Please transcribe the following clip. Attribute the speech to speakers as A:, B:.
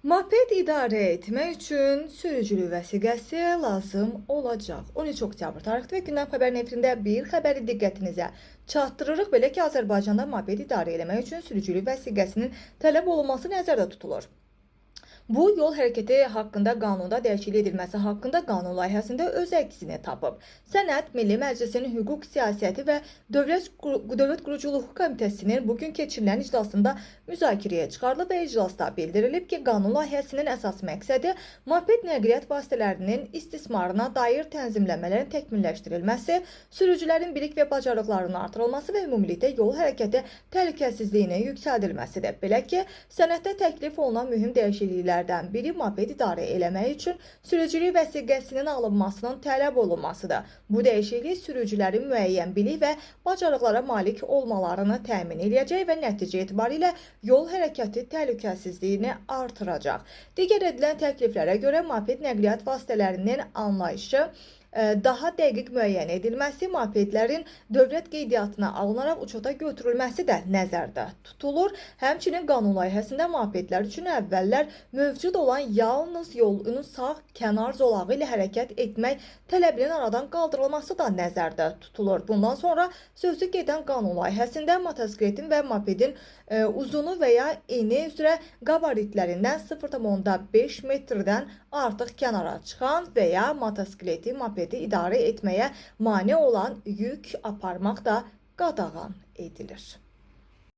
A: Moped idarə etmək üçün sürücülük vəsiqəsi lazım olacaq. 13 oktyabr tarixdə və Gündəm Xəbər nefrində bir xəbəri diqqətinizə çatdırırıq. Belə ki, Azərbaycanda moped idarə etmək üçün sürücülük vəsiqəsinin tələb olunması nəzərdə tutulur. Bu, yol hərəkəti haqqında qanunda dəyişiklik edilməsi haqqında qanun layihəsində öz əksini tapıb. Sənəd Milli Məclisin Hüquq Siyasəti və Dövlət Quruculuğu Komitəsinin bugün keçirilən iclasında müzakirəyə çıxarılıb və iclasda bildirilib ki, qanun layihəsinin əsas məqsədi moped nəqliyyat vasitələrinin istismarına dair tənzimləmələrin təkmilləşdirilməsi, sürücülərin bilik və bacarıqlarının artırılması və ümumilikdə yol hərəkəti təhlükəsizliyinin yüksəldilməsidir. Belə ki, sənəddə təklif olunan mühüm dəyişikliklər biri moped idarə eləmək üçün sürücülük vəsiqəsinin alınmasının tələb olunmasıdır. Bu dəyişiklik sürücülərin müəyyən bilik və bacarıqlara malik olmalarını təmin edəcək və nəticə etibarilə yol hərəkəti təhlükəsizliyini artıracaq. Digər edilən təkliflərə görə moped nəqliyyat vasitələrinin anlayışı daha dəqiq müəyyən edilməsi, mopedlərin dövlət qeydiyyatına alınaraq uçota götürülməsi də nəzərdə tutulur. Həmçinin qanun layihəsində mopedlər üçün əvvəllər mövcud olan yalnız yolun sağ kənar zolağı ilə hərəkət etmək tələbinin aradan qaldırılması da nəzərdə tutulur. Bundan sonra sözü gedən qanun layihəsində motosikletin və mopedin uzunu və ya eni üzrə qabaritlərindən 0,5 metrdən artıq kənara çıxan və ya motosikleti, mopedi idarə etməyə mane olan yük aparmaq da qadağan edilir.